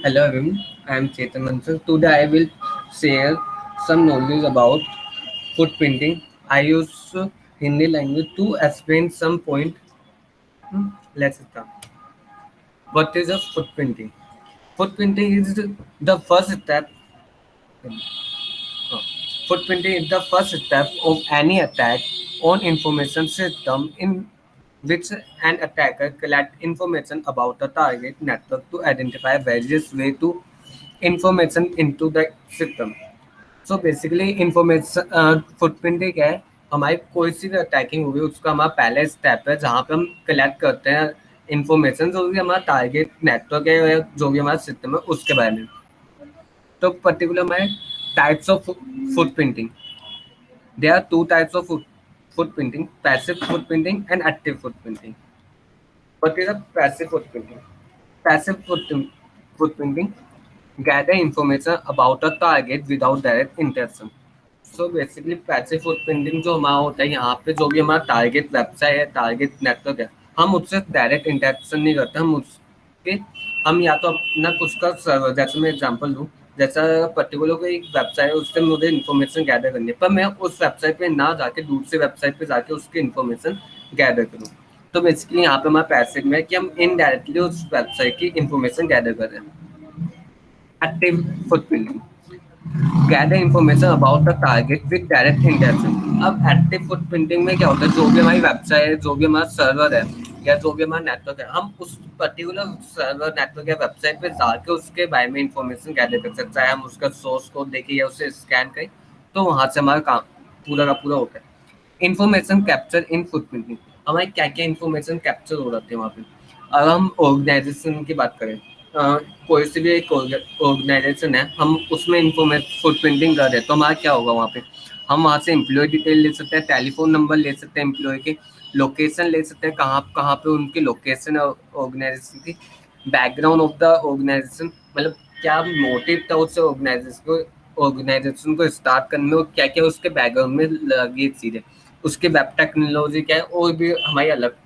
Hello everyone, I am Chetan Mansur. Today I will share some knowledge about footprinting. I use Hindi language to explain some point. Let's start. What is a footprinting? Footprinting is the first step. Footprinting is the first step of any attack on information system in which an attacker collects information about the target network to identify various way to information into the system. So basically information footprinting क्या है हमारी कोई सी भी attacking हुई उसका हमारा पहला step है जहाँ पे हम कलेक्ट करते हैं इंफॉर्मेशन जो भी हमारा टारगेट नेटवर्क है या जो भी हमारा सिस्टम है उसके बारे में तो पर्टिकुलर में types of footprinting there are two types of footprinting passive footprinting and active footprinting what is a passive footprinting passive footprinting gather information about a target without direct interaction. So basically passive footprinting जो हमारा होता है यहाँ पे जो भी हमारा target website है टारगेट नेटवर्क है हम उससे डायरेक्ट इंटरेक्शन नहीं करते हम या तो अपना कुछ का सर्वर जैसे मैं एग्जांपल दूँ जैसा पर्टिकुलर कोई एक वेबसाइट है उससे मुझे इन्फॉर्मेशन गैदर करनी है पर मैं उस वेबसाइट पे ना जाके दूसरी वेबसाइट पे जाके उसकी इन्फॉर्मेशन गैदर करूँ तो बेसिकली यहाँ पे हमारा पैसिव में कि हम इनडायरेक्टली उस वेबसाइट की इन्फॉर्मेशन गैदर कर रहे हैं active footprinting gather information about the target with direct interaction अब एक्टिव फुटप्रिंटिंग में क्या होता है जो भी हमारी वेबसाइट है जो भी हमारा सर्वर है या जो भी हमारा नेटवर्क है हम उस पर्टिकुलर सर्वर नेटवर्क या वेबसाइट पे जाके उसके बारे में इंफॉर्मेशन गैदर कर सकते हैं हम उसका सोर्स कोड देखें या उसे स्कैन करें तो वहां से हमारा काम पूरा का पूरा होता है इंफॉर्मेशन कैप्चर इन फुटप्रिंटिंग हमारी क्या क्या इंफॉर्मेशन कैप्चर हो जाती है वहाँ पे अगर हम ऑर्गेनाइजेशन की बात करें कोई सी भी एक ऑर्गेनाइजेशन है हम उसमें इंफॉर्मेशन फुटप्रिंटिंग कर रहे हैं तो हमारा क्या होगा वहाँ पे हम वहाँ से एम्प्लॉय डिटेल ले सकते हैं टेलीफोन नंबर ले सकते हैं एम्प्लॉय के लोकेशन ले सकते हैं कहाँ कहाँ पे उनकी लोकेशन है ऑर्गेनाइजेशन की बैकग्राउंड ऑफ द ऑर्गेनाइजेशन मतलब क्या मोटिव था उस ऑर्गेनाइजेशन को स्टार्ट करने में क्या क्या उसके बैकग्राउंड में लगी चीज़ें उसके वेब टेक्नोलॉजी क्या है और भी हमारी अलग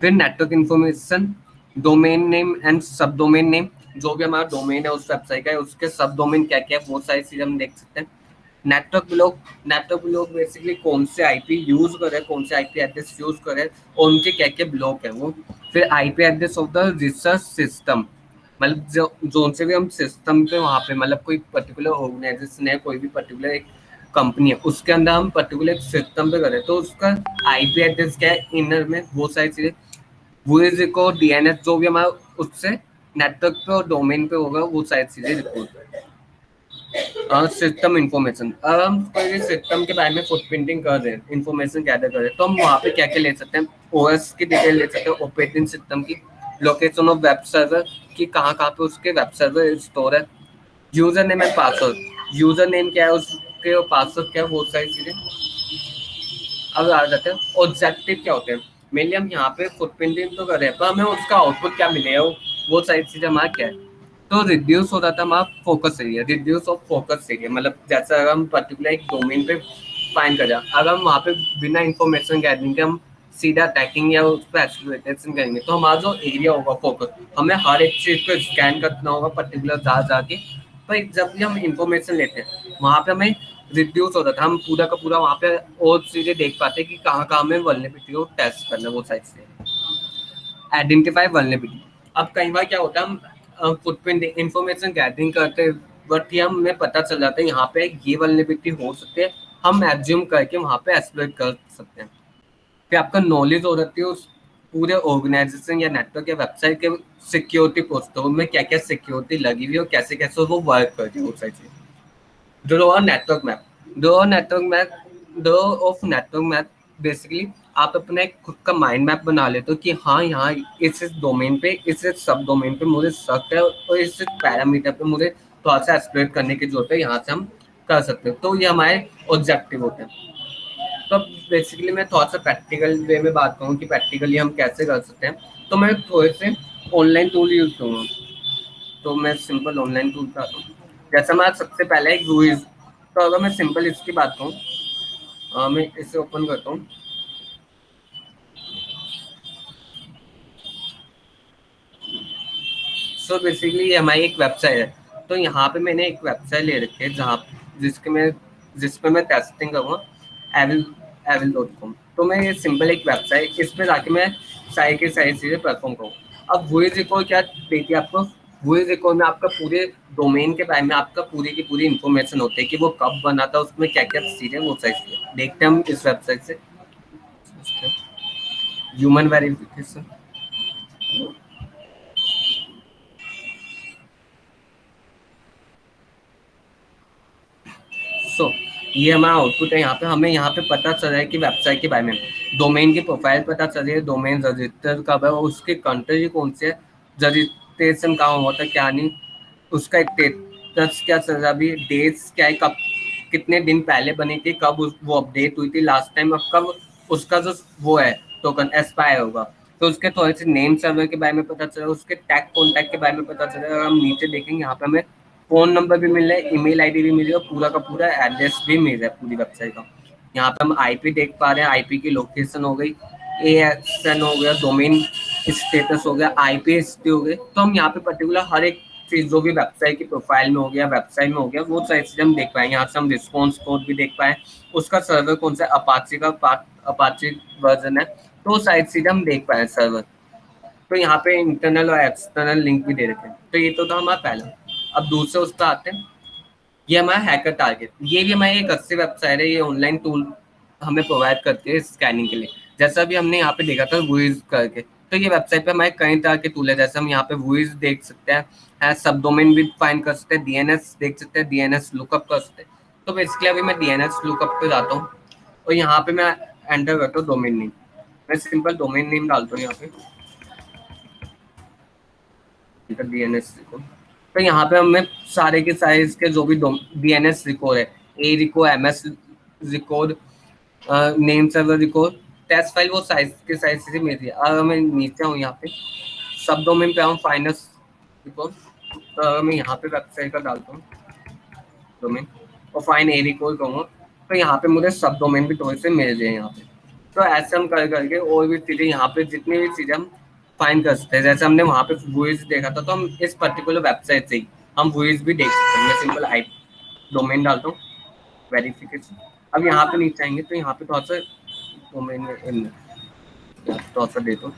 फिर network information domain name and सब डोमेन नेम जो भी हमारा डोमेन है उस वेबसाइट का है उसके सब डोमेन क्या क्या है वो सारी चीजें हम देख सकते हैं नेटवर्क ब्लॉक बेसिकली कौन से आईपी यूज कर रहे हैं कौन से आईपी एड्रेस यूज कर रहे हैं और उनके क्या क्या ब्लॉक है वो फिर IP address of the research system मतलब जो जोन से भी हम सिस्टम पे वहाँ पे मतलब कोई पर्टिकुलर ऑर्गेनाइजेशन है कोई भी पर्टिकुलर एक कंपनी है उसके अंदर हम पर्टिकुलर सिस्टम पे करें तो उसका आईपी एड्रेस क्या है इनर में वो सारी चीजें वूज को डीएनएस जो भी हमारा उससे नेटवर्क पे और डोमेन पे होगा वो सारी चीजें रिपोर्ट सिस्टम इंफॉर्मेशन अब हम कोई भी सिस्टम के बारे में फुटप्रिंटिंग कर रहे हैं इंफॉर्मेशन गैदर कर रहे हैं तो हम वहाँ पे क्या क्या ले सकते हैं ओएस की डिटेल ले सकते हैं ऑपरेटिंग सिस्टम की लोकेशन ऑफ वेब सर्वर की कहाँ पे उसके वेब सर्वर स्टोर है user name and password user name क्या है उसके और पासवर्ड क्या है वो सारी चीजें अब आ जाते हैं ऑब्जेक्टिव क्या होते हैं मेनली हम यहाँ पे फुटप्रिंटिंग तो कर रहे हैं पर हमें उसका आउटपुट क्या मिलेगा वो सारी चीजें हमारा क्या है तो रिड्यूस हो जाता है हमारा focus area reduce of focus area मतलब जैसे अगर हम पर्टिकुलर एक डोमेन पे फाइंड कर जाए अगर हम वहाँ पे बिना इंफॉर्मेशन गैदरिंग के हम सीधा अटैकिंग या उस पर एक्सप्लॉइटेशन करेंगे तो हमारा जो एरिया होगा फोकस हमें हर एक चीज को स्कैन करना होगा पर्टिकुलर जा जाके पर जब भी हम इंफॉर्मेशन लेते हैं वहाँ पे हमें रिड्यूस हो जाता है हम पूरा का पूरा वहाँ पे और चीजें देख पाते हैं कि कहाँ कहाँ हमें वल्नरेबिलिटी को टेस्ट करना है वो साइड से आइडेंटिफाई वल्नरेबिलिटी अब कई बार क्या होता है हम फुटप्रिंट इंफॉर्मेशन गैदरिंग करते वक्त ही हमें पता चल जाता है यहाँ पे ये वल्नरेबिलिटी हो सकती है हम एज्यूम करके वहाँ पे एक्सप्लॉइट कर सकते हैं फिर आपका नॉलेज हो जाती है उस पूरे ऑर्गेनाइजेशन या नेटवर्क या वेबसाइट के सिक्योरिटी पोस्टों में क्या क्या सिक्योरिटी लगी हुई है और कैसे कैसे वो वर्क करती है वो साइड से draw a network map draw a network map draw of network map basically आप अपना एक खुद का माइंड मैप बना लेते हो कि हाँ यहाँ इस डोमेन पे इस सब डोमेन पे मुझे शक है और इस पैरामीटर पे मुझे थोड़ा सा एक्सप्लोर करने की जरूरत है यहाँ से हम कर सकते हैं तो ये हमारे ऑब्जेक्टिव होते हैं तो बेसिकली मैं थोड़ा सा प्रैक्टिकल वे में बात करूँ कि प्रैक्टिकली हम कैसे कर सकते हैं तो मैं थोड़े से ऑनलाइन टूल यूज करूँगा तो मैं सिंपल ऑनलाइन टूल पे आता हूँ जैसा मैं सबसे पहले एक रूइज तो अगर मैं सिंपल इसकी बात करूँ मैं इसे ओपन करता हूँ सो बेसिकली ये हमारी एक वेबसाइट है। तो यहाँ पे मैंने एक वेबसाइट ले रखी है जहाँ जिस पे मैं टेस्टिंग करूँगा, एविल.com। तो मैं ये सिंपल एक वेबसाइट, इस पे जाके मैं सारी की सारी चीज़ें परफॉर्म करूँ। अब वही रिकॉर्ड क्या देती है आपको, वही रिकॉर्ड में आपका पूरे डोमेन के बारे में आपका पूरी की पूरी इन्फॉर्मेशन होती है कि वो कब बना था, उसमें क्या क्या चीज़ें, वो सारी चीज़ें देखते हैं हम इस वेबसाइट से। Human verification. सो ये हमारा आउटपुट है। यहाँ पे हमें यहाँ पे पता चल रहा है कि वेबसाइट के बारे में, डोमेन की प्रोफाइल पता चल रही है, डोमेन रजिस्टर कब है, उसके कंट्री कौन से है, रजिस्ट्रेशन कहाँ हुआ था क्या नहीं, उसका स्टेटस क्या चल रहा, अभी डेट्स क्या है, कब कितने दिन पहले बनी थी, कब वो अपडेट हुई थी लास्ट टाइम, अब कब उसका जो वो है टोकन एक्सपायर होगा। तो उसके थोड़े से नेम सर्वर के बारे में पता चला, उसके टैग कॉन्टैक्ट के बारे में पता चला। अगर हम नीचे देखेंगे यहाँ पे हमें फ़ोन नंबर भी मिल रहा है, ईमेल आईडी भी मिल रही है, और पूरा का पूरा एड्रेस भी मिल रहा है पूरी वेबसाइट का। यहाँ पे हम आईपी देख पा रहे हैं, आईपी की लोकेशन हो गई, एएसएन हो गया, डोमेन स्टेटस हो गया, आईपी हिस्ट्री हो गई। तो हम यहाँ पे पर्टिकुलर हर एक चीज़ जो भी वेबसाइट की प्रोफाइल में हो गया, वेबसाइट में हो गया, वो सारी चीज़ें हम देख पाएंगे। यहाँ से हम रिस्पॉन्स कोड भी देख पाए, उसका सर्वर कौन सा, अपाची का अपाची वर्जन है, तो वो सारी चीज़ें हम देख पाए सर्वर। तो यहाँ पे इंटरनल और एक्सटर्नल लिंक भी दे रखे हैं। तो ये तो था हमारा पहला। अब दूसरे उस पर आते हैं, ये हमारा हैकर टारगेट। ये भी हमारी एक अच्छी वेबसाइट है, ये ऑनलाइन टूल हमें प्रोवाइड करती है स्कैनिंग के लिए। जैसा भी हमने यहाँ पे देखा था वुइज करके, तो ये वेबसाइट पे हमारे कई तरह के टूल है। जैसे हम यहाँ पे वुइज देख सकते हैं, सब डोमेन भी फाइंड कर सकते हैं, डीएनएस देख सकते हैं, डीएनएस लुकअप कर सकते हैं। तो बेसिकली अभी मैं डीएनएस लुकअप पे जाता हूँ और यहाँ पे मैं एंटर करता हूँ डोमेन नेम। मैं सिंपल डोमेन नेम डालता हूँ यहाँ पे डीएनएस रिकॉर्ड। तो यहाँ पे हमें सारे के सारे इसके जो भी डीएनएस रिकॉर्ड है, A record, MS record, name server record, test file, वो साइज के साइज से मिल रही है। अगर मैं नीचे हूँ यहाँ पे सब डोमेन पे आऊँ फाइनस रिकॉर्ड, तो अगर मैं यहाँ पे वेबसाइट का डालता हूँ डोमेन और फाइन ए रिकॉर्ड कहूँगा, तो यहाँ पे मुझे सब डोमेन भी थोड़े से मिल रहे हैं यहाँ पे। तो ऐसे हम कर करके और भी चीज़ें यहाँ पे जितनी भी चीज़ें हम फाइंड कर सकते हैं। जैसे हमने वहाँ पे वॉइस देखा था, तो हम इस पर्टिकुलर वेबसाइट से ही हम वॉइस भी देख सकते हैं। मैं सिंपल आई डोमेन डालता हूँ, वेरिफिकेशन। अब यहाँ पे नीचे आएंगे तो यहाँ पे थोड़ा सा डोमेन में थोड़ा सा देता हूँ,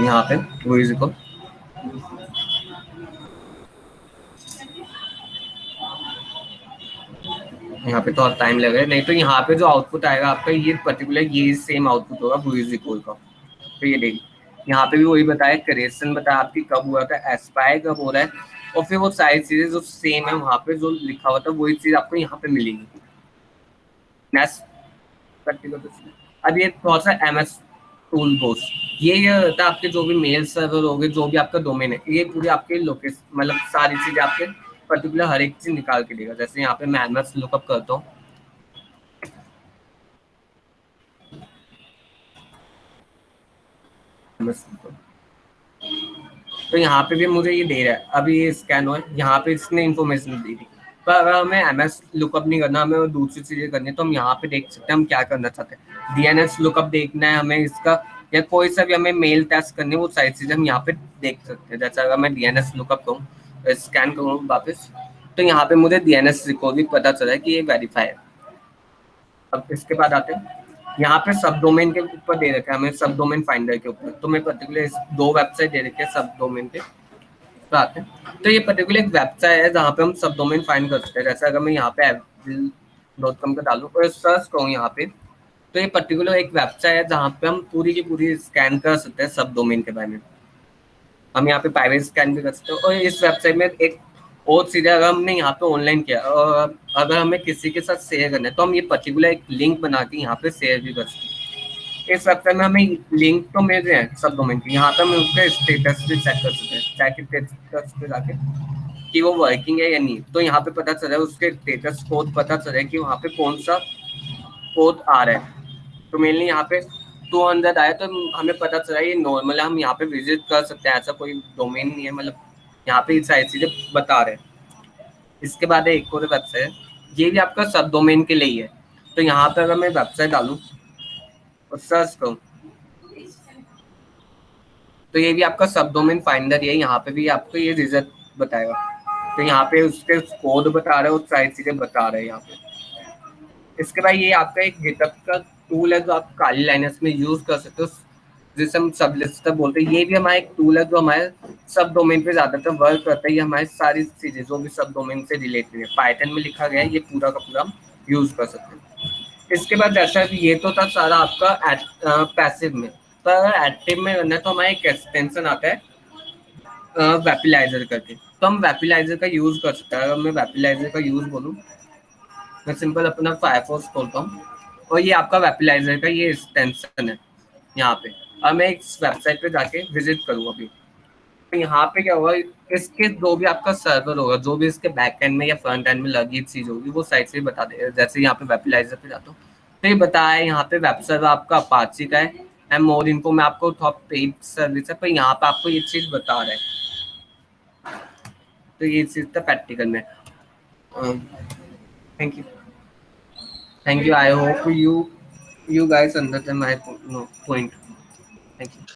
यहाँ पे वॉइस को यहाँ पे तो टाइम लगेगा, नहीं तो यहाँ पे जो आउटपुट आएगा आपका ये पर्टिकुलर ये सेम आउटपुट होगा वॉइस रिकॉल का। तो ये देखिए यहाँ पे भी वही बताया, क्रिएशन बताया आपकी कब हुआ था, एक्सपायर कब हो रहा है, और फिर वो सारी चीजें जो सेम है वहाँ पे जो लिखा हुआ था वही चीज आपको यहाँ पे मिलेगी। नेक्स्ट पर्टिकुलर अब ये थोड़ा सा एमएस टूल बोस, ये होता है आपके जो भी मेल सर्वर हो गए, जो भी आपका डोमेन है, ये पूरी आपके लोकेशन मतलब सारी चीजें आपके पर्टिकुलर हर एक चीज निकाल के देगा। जैसे यहाँ पे मैं एमएस लुकअप करता हूँ, तो यहाँ पे भी मुझे ये दे रहा है, अभी ये स्कैन हुआ है, यहाँ पे इसने इन्फॉर्मेशन दी थी। पर अगर हमें एमएस लुकअप नहीं करना, हमें दूसरी चीजें करनी है, तो हम यहाँ पे देख सकते हैं हम क्या करना चाहते हैं। डीएनएस लुकअप देखना है हमें इसका, या कोई सा भी हमें मेल टेस्ट करनी है, वो सारी चीजें हम यहाँ पे देख सकते हैं। जैसे अगर मैं डीएनएस लुकअप करूँ, स्कैन करूँ वापस, तो यहाँ पे मुझे डीएनएस रिकॉर्ड भी पता चला है कि ये वेरीफाई है। अब इसके बाद आते हैं यहाँ पे सब डोमेन के ऊपर दे रखा है हमें, सब डोमेन फाइंडर के ऊपर। तो मैं पर्टिकुलर दो वेबसाइट दे रखे हैं सब डोमेन पे, तो आते हैं। तो ये पर्टिकुलर एक वेबसाइट है जहाँ पे हम सब डोमेन फाइंड कर सकते हैं। जैसे अगर मैं यहाँ पे एविल.com का डालूँ और सर्च करूँ यहाँ पे, तो ये पर्टिकुलर एक वेबसाइट है जहाँ पे हम पूरी की पूरी स्कैन कर सकते हैं सब डोमेन के बारे में। हम यहाँ पे प्राइवेट स्कैन भी कर सकते हैं। और इस वेबसाइट में एक और सीधे अगर हमने यहाँ पे ऑनलाइन किया और अगर हमें किसी के साथ शेयर करना है, तो हम ये पर्टिकुलर एक लिंक बना के यहाँ पे शेयर भी कर सकते हैं। इस वेबसाइट में हमें लिंक तो मिल रहे हैं सब डोमेन के, यहाँ पे हम उसका स्टेटस भी चेक कर सकते हैं, चेक स्टेटस पे जाके कि वो वर्किंग है या नहीं। तो यहाँ पे पता चला है उसके स्टेटस कोड पता चला है कि वहाँ पे कौन सा कोड आ रहा है। तो मेनली यहाँ पे 200 आया, तो हमें पता चला ये नॉर्मल है, हम यहाँ पे विजिट कर सकते हैं, ऐसा कोई डोमेन नहीं है, मतलब यहाँ पे सारी चीजें बता रहे हैं। इसके बाद एक और वेबसाइट, ये भी आपका सब डोमेन के लिए ही है। तो यहाँ पे अगर मैं वेबसाइट डालूँ और सर्च करूँ तो ये भी आपका सब डोमेन फाइंडर है, यहाँ पे भी आपको ये रिजल्ट बताएगा। तो यहाँ पे उसके कोड बता रहे हो, सारी चीजें बता रहे हैं यहाँ पे। इसके बाद ये आपका एक गिटहब का टूल है जो आप काली लाइनर्स में यूज कर सकते हो, जिसे हम सब लिस्टर बोलते हैं। ये भी हमारा एक टूल है जो हमारे सब डोमेन पे ज्यादातर वर्क करता है। ये हमारी सारी चीजें जो भी सब डोमेन से रिलेटेड है पाइथन में लिखा गया है, ये पूरा का पूरा हम यूज कर सकते हैं। इसके बाद जैसा ये तो था सारा आपका पैसिव में, पर एक्टिव में करना है तो हमारा एक एक्सटेंशन आता है वेपिलाइजर करके। तो हम वेपिलाइजर का यूज कर सकते हैं। अगर मैं वेपिलाइजर का यूज बोलूँ, मैं सिंपल अपना फायरफॉक्स खोलता हूँ और ये आपका वेपिलाइजर का ये एक्सटेंशन है यहाँ पे। अब मैं इस वेबसाइट पे जाके विजिट करूँ अभी, तो यहाँ पे क्या होगा, इसके जो भी आपका सर्वर होगा, जो भी इसके बैक एंड में या फ्रंट एंड में लगी चीज होगी, वो साइट से ही बता देगा। जैसे यहाँ पे वेपिलाइजर पे जाता हूँ तो ये बताया है यहाँ पे वेब सर्वर आपका अपाची का है एंड मोर इन्फो में आपको टॉप पेड सर्विस है, पर यहाँ पे आपको ये चीज बता रहा है। तो ये चीज था प्रैक्टिकल में। Thank you, thank you. I hope you guys understand my point. Thank you.